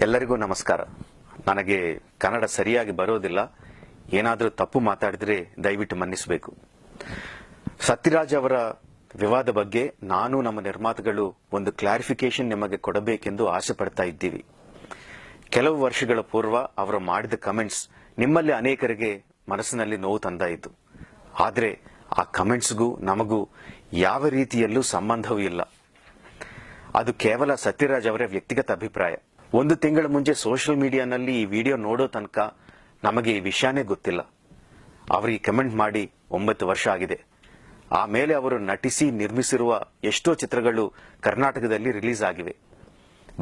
ಎಲ್ಲರಿಗೂ ನಮಸ್ಕಾರ. ನನಗೆ ಕನ್ನಡ ಸರಿಯಾಗಿ ಬರೋದಿಲ್ಲ. ಏನಾದರೂ ತಪ್ಪು ಮಾತಾಡಿದ್ರೆ ದಯವಿಟ್ಟು ಮನ್ನಿಸಬೇಕು. ಸತ್ಯರಾಜ್ ಅವರ ವಿವಾದ ಬಗ್ಗೆ ನಾನು ನಮ್ಮ ನಿರ್ಮಾತೃಗಳು ಒಂದು ಕ್ಲಾರಿಫಿಕೇಶನ್ ನಿಮಗೆ ಕೊಡಬೇಕೆಂದು ಆಸೆ ಪಡ್ತಾ ಇದ್ದೀವಿ. ಕೆಲವು ವರ್ಷಗಳ ಪೂರ್ವ ಅವರು ಮಾಡಿದ ಕಮೆಂಟ್ಸ್ ನಿಮ್ಮಲ್ಲಿ ಅನೇಕರಿಗೆ ಮನಸ್ಸಿನಲ್ಲಿ ನೋವು ತಂದಾಯಿತು. ಆದರೆ ಆ ಕಮೆಂಟ್ಸ್ಗೂ ನಮಗೂ ಯಾವ ರೀತಿಯಲ್ಲೂ ಸಂಬಂಧವೂ ಇಲ್ಲ. ಅದು ಕೇವಲ ಸತ್ಯರಾಜ್ ಅವರ ವ್ಯಕ್ತಿಗತ ಅಭಿಪ್ರಾಯ. ಒಂದು ತಿಂಗಳ ಮುಂಚೆ ಸೋಷಿಯಲ್ ಮೀಡಿಯಾನಲ್ಲಿ ಈ ವಿಡಿಯೋ ನೋಡೋ ತನಕ ನಮಗೆ ಈ ವಿಷಯನೇ ಗೊತ್ತಿಲ್ಲ. ಅವರಿಗೆ ಕಮೆಂಟ್ ಮಾಡಿ 9 ವರ್ಷ ಆಗಿದೆ. ಆಮೇಲೆ ಅವರು ನಟಿಸಿ ನಿರ್ಮಿಸಿರುವ ಎಷ್ಟೋ ಚಿತ್ರಗಳು ಕರ್ನಾಟಕದಲ್ಲಿ ರಿಲೀಸ್ ಆಗಿವೆ.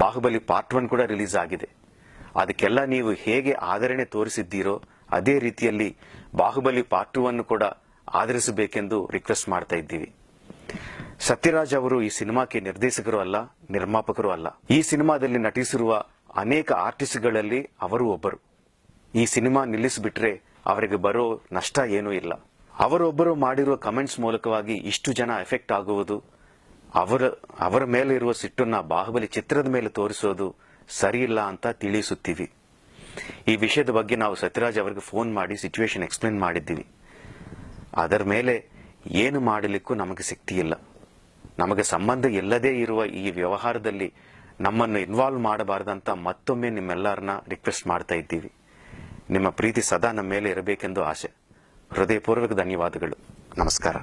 ಬಾಹುಬಲಿ ಪಾರ್ಟ್ 1 ಕೂಡ ರಿಲೀಸ್ ಆಗಿದೆ. ಅದಕ್ಕೆಲ್ಲ ನೀವು ಹೇಗೆ ಆದರಣೆ ತೋರಿಸಿದ್ದೀರೋ ಅದೇ ರೀತಿಯಲ್ಲಿ ಬಾಹುಬಲಿ ಪಾರ್ಟ್ 2 ಅನ್ನು ಕೂಡ ಆಧರಿಸಬೇಕೆಂದು ರಿಕ್ವೆಸ್ಟ್ ಮಾಡ್ತಾ ಇದ್ದೀವಿ. ಸತ್ಯರಾಜ್ ಅವರು ಈ ಸಿನಿಮಾಕ್ಕೆ ನಿರ್ದೇಶಕರು ಅಲ್ಲ, ನಿರ್ಮಾಪಕರು ಅಲ್ಲ. ಈ ಸಿನಿಮಾದಲ್ಲಿ ನಟಿಸಿರುವ ಅನೇಕ ಆರ್ಟಿಸ್ಟ್ಗಳಲ್ಲಿ ಅವರು ಒಬ್ಬರು. ಈ ಸಿನಿಮಾ ನಿಲ್ಲಿಸಿಬಿಟ್ರೆ ಅವರಿಗೆ ಬರೋ ನಷ್ಟ ಏನೂ ಇಲ್ಲ. ಅವರೊಬ್ಬರು ಮಾಡಿರುವ ಕಮೆಂಟ್ಸ್ ಮೂಲಕವಾಗಿ ಇಷ್ಟು ಜನ ಎಫೆಕ್ಟ್ ಆಗುವುದು, ಅವರ ಮೇಲೆ ಇರುವ ಸಿಟ್ಟನ್ನ ಬಾಹುಬಲಿ ಚಿತ್ರದ ಮೇಲೆ ತೋರಿಸೋದು ಸರಿಯಿಲ್ಲ ಅಂತ ತಿಳಿಸುತ್ತೀವಿ. ಈ ವಿಷಯದ ಬಗ್ಗೆ ನಾವು ಸತ್ಯರಾಜ್ ಅವರಿಗೆ ಫೋನ್ ಮಾಡಿ ಸಿಚುವೇಶನ್ ಎಕ್ಸ್ಪ್ಲೇನ್ ಮಾಡಿದ್ದೀವಿ. ಅದರ ಮೇಲೆ ಏನು ಮಾಡಲಿಕ್ಕೂ ನಮಗೆ ಶಕ್ತಿ ಇಲ್ಲ. ನಮಗೆ ಸಂಬಂಧ ಇಲ್ಲದೇ ಇರುವ ಈ ವ್ಯವಹಾರದಲ್ಲಿ ನಮ್ಮನ್ನು ಇನ್ವಾಲ್ವ್ ಮಾಡಬಾರದಂತ ಮತ್ತೊಮ್ಮೆ ನಿಮ್ಮೆಲ್ಲರನ್ನ ರಿಕ್ವೆಸ್ಟ್ ಮಾಡ್ತಾ ಇದ್ದೀವಿ. ನಿಮ್ಮ ಪ್ರೀತಿ ಸದಾ ನಮ್ಮ ಮೇಲೆ ಇರಬೇಕೆಂದು ಆಸೆ. ಹೃದಯಪೂರ್ವಕ ಧನ್ಯವಾದಗಳು. ನಮಸ್ಕಾರ.